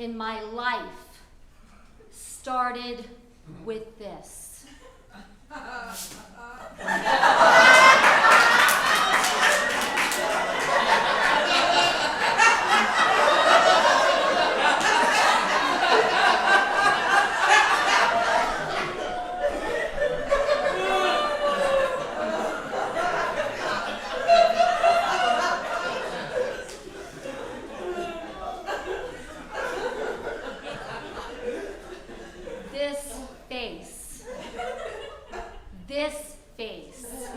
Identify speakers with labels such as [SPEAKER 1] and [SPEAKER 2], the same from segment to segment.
[SPEAKER 1] in my life started with this. This face.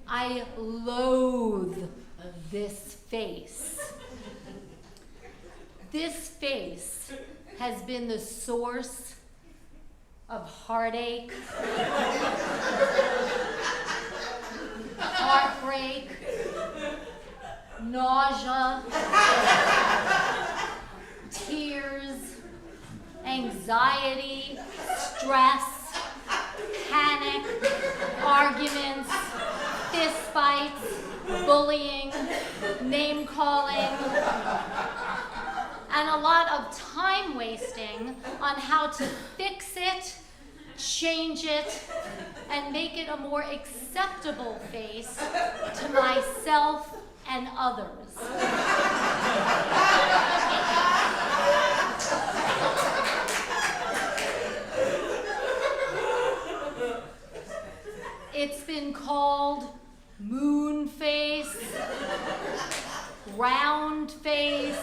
[SPEAKER 1] I loathe this face. This face has been the source of heartache, heartbreak, nausea, tears, anxiety, stress, panic, arguments, fistfights, bullying, name-calling, and a lot of time wasting on how to fix it, change it, and make it a more acceptable face to myself and others. It's been called moon face, round face,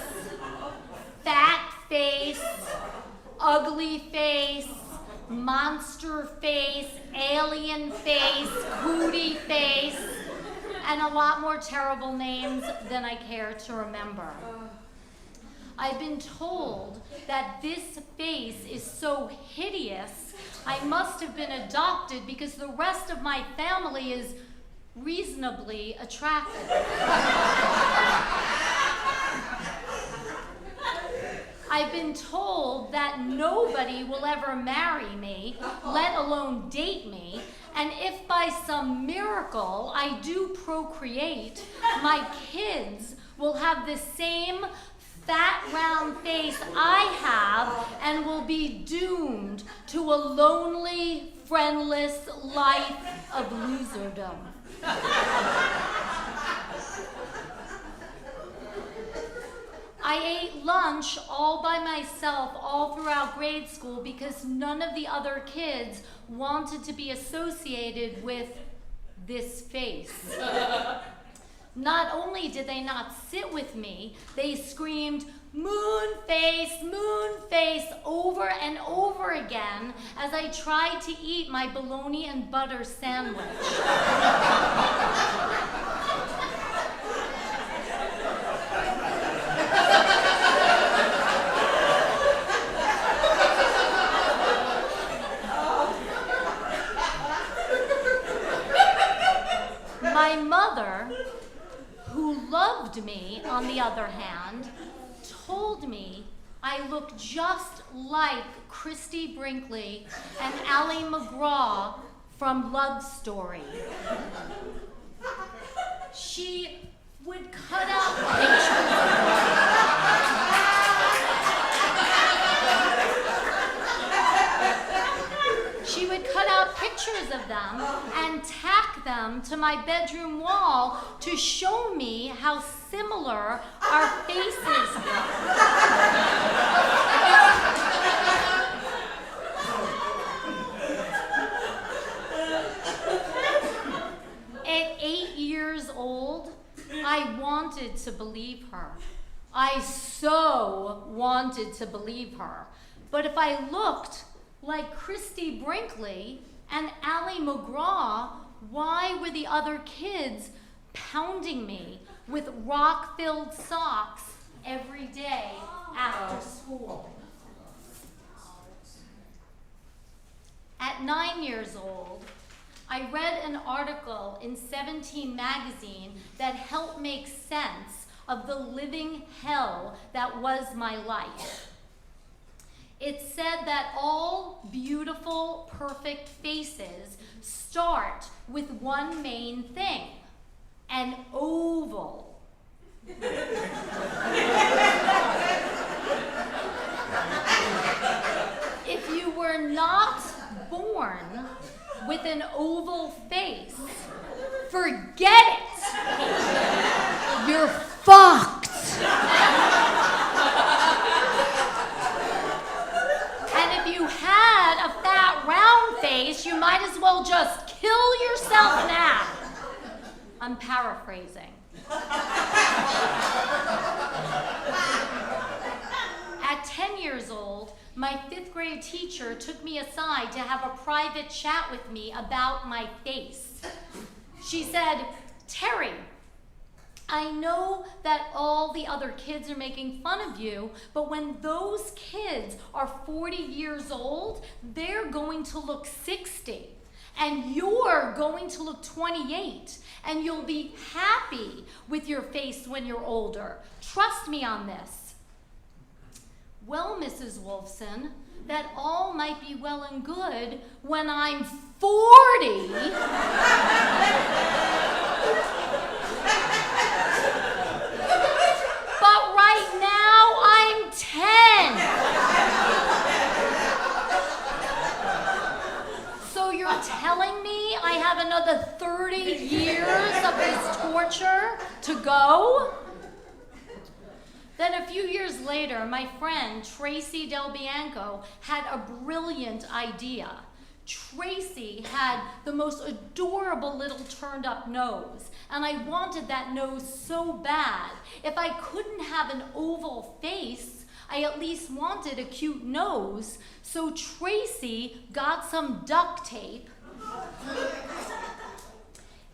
[SPEAKER 1] fat face, ugly face, monster face, alien face, cootie face, and a lot more terrible names than I care to remember. I've been told that this face is so hideous, I must have been adopted because the rest of my family is reasonably attractive. I've been told that nobody will ever marry me, let alone date me, and if by some miracle I do procreate, my kids will have the same fat round face I have and will be doomed to a lonely, friendless life of loserdom. I ate lunch all by myself all throughout grade school because none of the other kids wanted to be associated with this face. Not only did they not sit with me, they screamed, moon face, over and over again as I tried to eat my bologna and butter sandwich. My mother, who loved me, on the other hand, told me I looked just like Christy Brinkley and Ally McGraw from Love Story. She would cut out pictures of them and tack them to my bedroom wall to show me how similar our faces were. At 8 years old, I wanted to believe her. I so wanted to believe her. But if I looked like Christy Brinkley and Ally McGraw, why were the other kids pounding me with rock-filled socks every day after school? At 9 years old, I read an article in 17 magazine that helped make sense of the living hell that was my life. It said that all beautiful, perfect faces start with one main thing, an oval. born with an oval face, forget it. You're fucked. And if you had a fat round face, you might as well just kill yourself now. I'm paraphrasing. At 10 years old, my 5th grade teacher took me aside to have a private chat with me about my face. She said, "Terry, I know that all the other kids are making fun of you, but when those kids are 40 years old, they're going to look 60. And you're going to look 28, and you'll be happy with your face when you're older. Trust me on this." Well, Mrs. Wolfson, that all might be well and good when I'm 40. But right now, I'm 10. So you're telling me I have another 30 years of this torture to go? Then a few years later, my friend Tracy Del Bianco had a brilliant idea. Tracy had the most adorable little turned up nose, and I wanted that nose so bad. If I couldn't have an oval face, I at least wanted a cute nose, so Tracy got some duct tape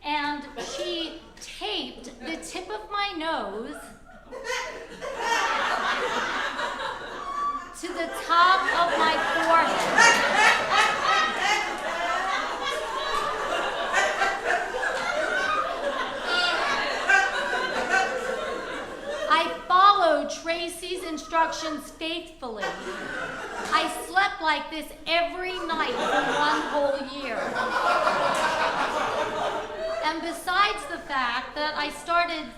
[SPEAKER 1] and she taped the tip of my nose to the top of my forehead. I followed Tracy's instructions faithfully. I slept like this every night for 1 whole year. And besides the fact that I started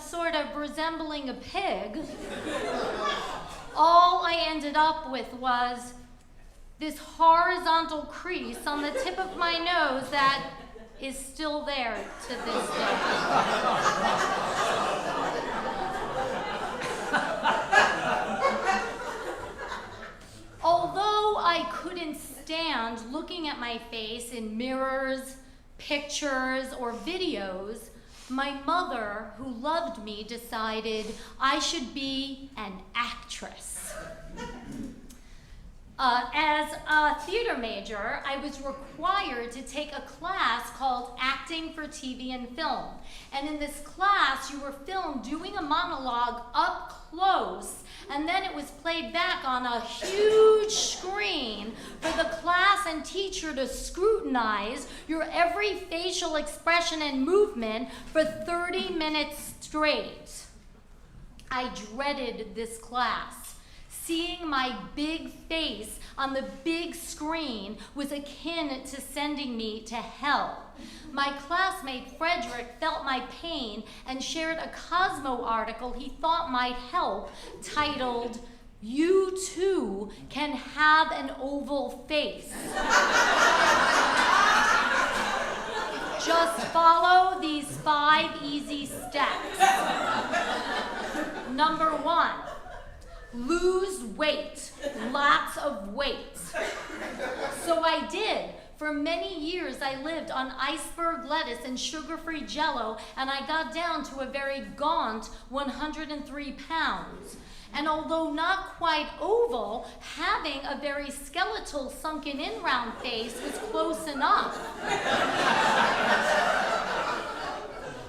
[SPEAKER 1] sort of resembling a pig, all I ended up with was this horizontal crease on the tip of my nose that is still there to this day. Although I couldn't stand looking at my face in mirrors, pictures, or videos, my mother, who loved me, decided I should be an actress. As a theater major, I was required to take a class called Acting for TV and Film. And in this class, you were filmed doing a monologue up close, and then it was played back on a huge screen for the class and teacher to scrutinize your every facial expression and movement for 30 minutes straight. I dreaded this class. Seeing my big face on the big screen was akin to sending me to hell. My classmate Frederick felt my pain and shared a Cosmo article he thought might help, titled, "You Too Can Have an Oval Face." Just follow these 5 easy steps. Number 1. Lose weight, lots of weight. So I did. For many years, I lived on iceberg lettuce and sugar-free Jell-O, and I got down to a very gaunt 103 pounds. And although not quite oval, having a very skeletal sunken-in round face was close enough.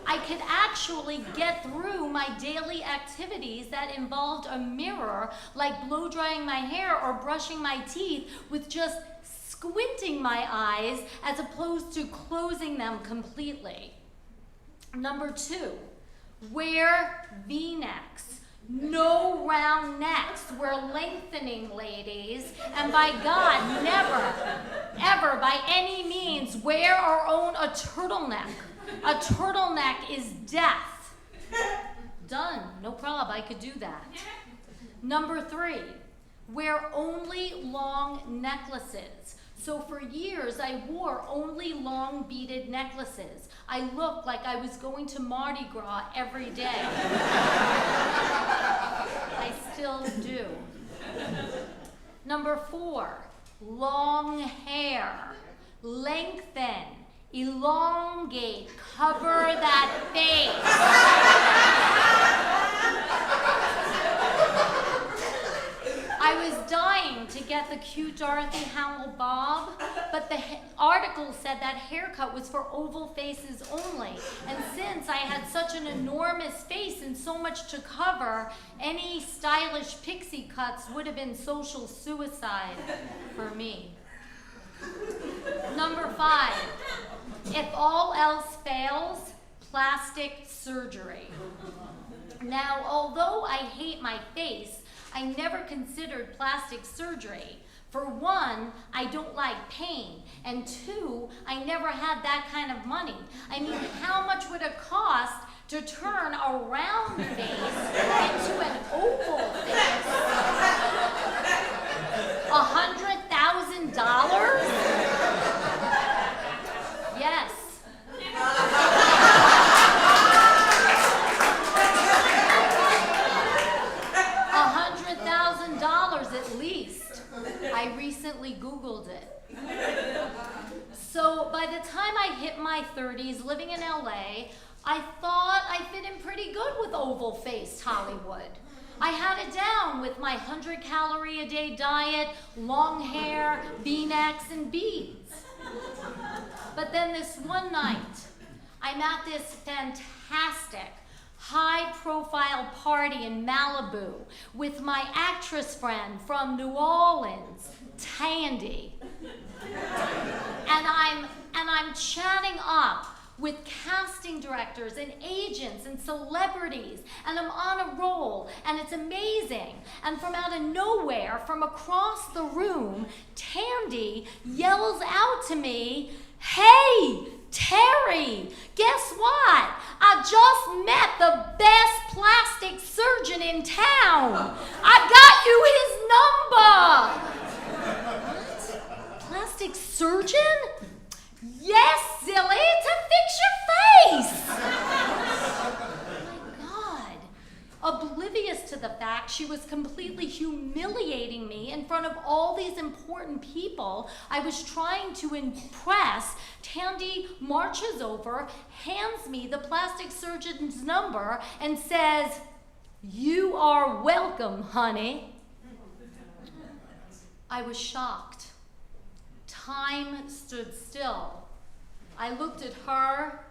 [SPEAKER 1] I could actually get through my daily activities that involved a mirror, like blow-drying my hair or brushing my teeth, with just squinting my eyes as opposed to closing them completely. Number 2, wear V-necks. No round necks. We're lengthening, ladies. And by God, never, ever, by any means, wear or own a turtleneck. A turtleneck is death. Done. No problem. I could do that. Number 3, wear only long necklaces. So for years, I wore only long beaded necklaces. I looked like I was going to Mardi Gras every day. I still do. Number 4, long hair. Lengthen, elongate, cover that face. I was dying to get the cute Dorothy Howell bob, but the article said that haircut was for oval faces only. And since I had such an enormous face and so much to cover, any stylish pixie cuts would have been social suicide for me. Number 5, if all else fails, plastic surgery. Now, although I hate my face, I never considered plastic surgery. For one, I don't like pain, and 2, I never had that kind of money. I mean, how much would it cost to turn a round face into an oval face? $100,000? Yes. $100,000 at least. I recently Googled it. So by the time I hit my 30s, living in LA, I thought I fit in pretty good with oval-faced Hollywood. I had it down with my 100-calorie-a-day diet, long hair, V-necks, and beads. But then this one night, I'm at this fantastic, high-profile party in Malibu with my actress friend from New Orleans, Tandy. And I'm chatting up with casting directors and agents and celebrities, and I'm on a roll, and it's amazing. And from out of nowhere, from across the room, Tandy yells out to me, "Hey, Terry, guess what? I just met the best plastic surgeon in town. I got you his number." What? Plastic surgeon? Yes, silly, to fix your face. Oh my God. Oblivious to the fact she was completely humiliating me in front of all these important people I was trying to impress, Tandy marches over, hands me the plastic surgeon's number, and says, "You are welcome, honey." I was shocked. Time stood still. I looked at her,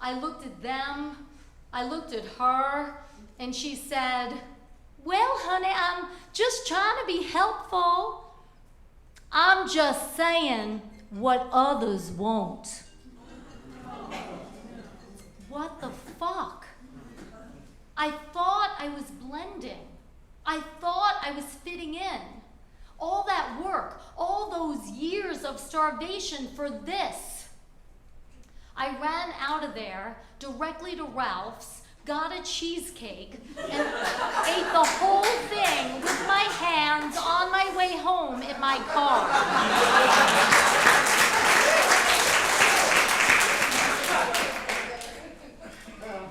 [SPEAKER 1] I looked at them, I looked at her, and she said, "Well, honey, I'm just trying to be helpful. I'm just saying what others won't." What the fuck? I thought I was blending. I thought I was fitting in. All that work, all those years of starvation for this. I ran out of there directly to Ralph's, got a cheesecake, and ate the whole thing with my hands on my way home in my car.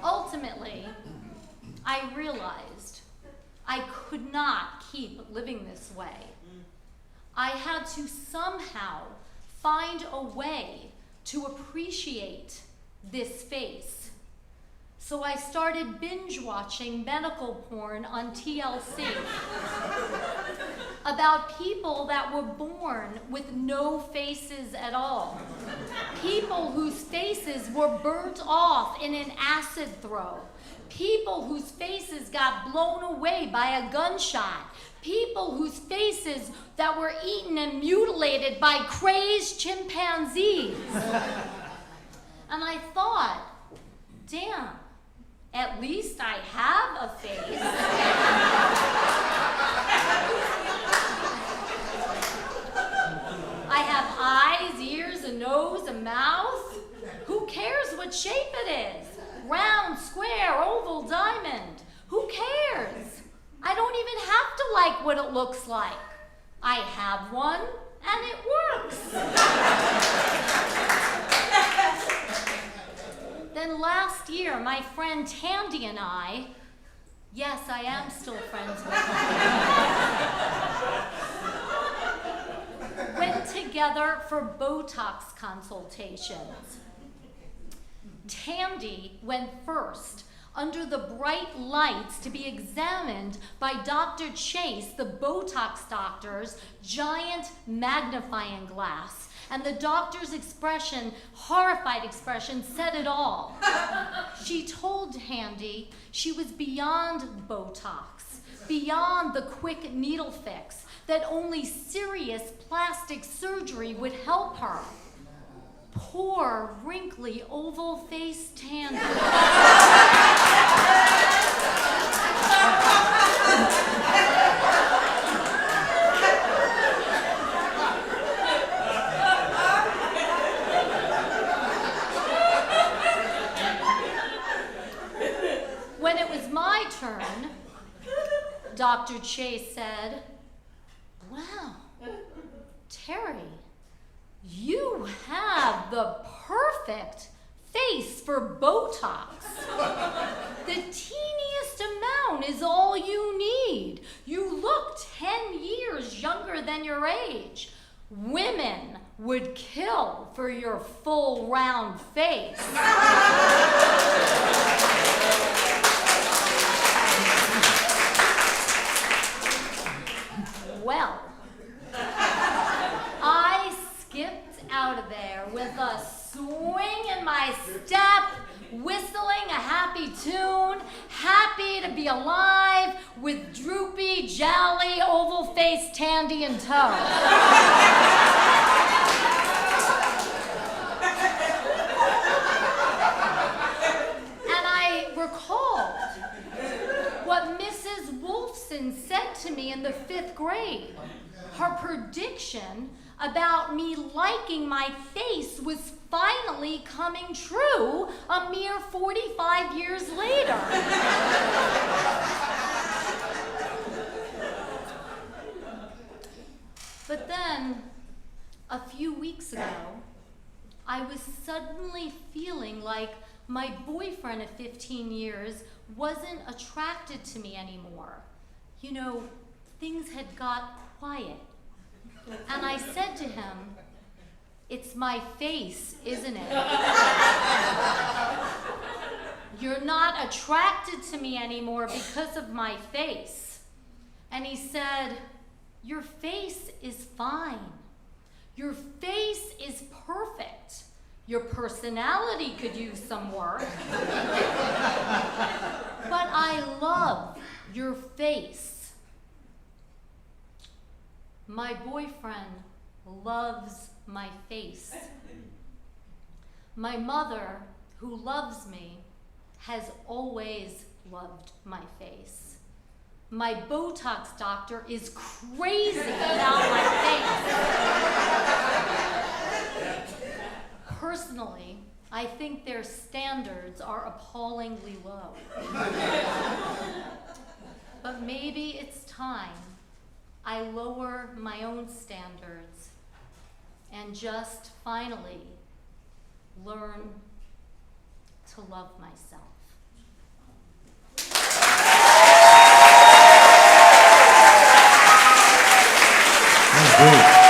[SPEAKER 1] Ultimately, I realized I could not keep living this way. I had to somehow find a way to appreciate this face. So I started binge watching medical porn on TLC about people that were born with no faces at all. People whose faces were burnt off in an acid throw. People whose faces got blown away by a gunshot. People whose faces that were eaten and mutilated by crazed chimpanzees. And I thought, damn, at least I have a face. I have eyes, ears, a nose, a mouth. Who cares what shape it is? Round, square, oval, diamond. Who cares? I don't even have to like what it looks like. I have one, and it works. Then last year, my friend Tandy and I, yes, I am still friends with her, went together for Botox consultations. Tandy went first under the bright lights to be examined by Dr. Chase, the Botox doctor's giant magnifying glass. And the doctor's expression, horrified expression, said it all. She told Tandy she was beyond Botox, beyond the quick needle fix, that only serious plastic surgery would help her. Poor, wrinkly, oval-faced Tandy. When it was my turn, Dr. Chase said, "Wow, Terry, you have the perfect face for Botox. The teeniest amount is all you need. You look 10 years younger than your age. Women would kill for your full round face." Well, I skipped out of there with a swing in my step, whistling a happy tune, happy to be alive, with droopy, jolly, oval-faced Tandy in tow. And I recalled what Mrs. Wolfson said to me in the 5th grade. Her prediction about me liking my face was finally coming true a mere 45 years later. But then, a few weeks ago, I was suddenly feeling like my boyfriend of 15 years wasn't attracted to me anymore. You know, things had got quiet. And I said to him, "It's my face, isn't it? You're not attracted to me anymore because of my face." And he said, "Your face is fine. Your face is perfect. Your personality could use some work. But I love your face." My boyfriend loves my face. My mother, who loves me, has always loved my face. My Botox doctor is crazy about my face. Personally, I think their standards are appallingly low. But maybe it's time I lower my own standards and just finally learn to love myself.
[SPEAKER 2] That's great.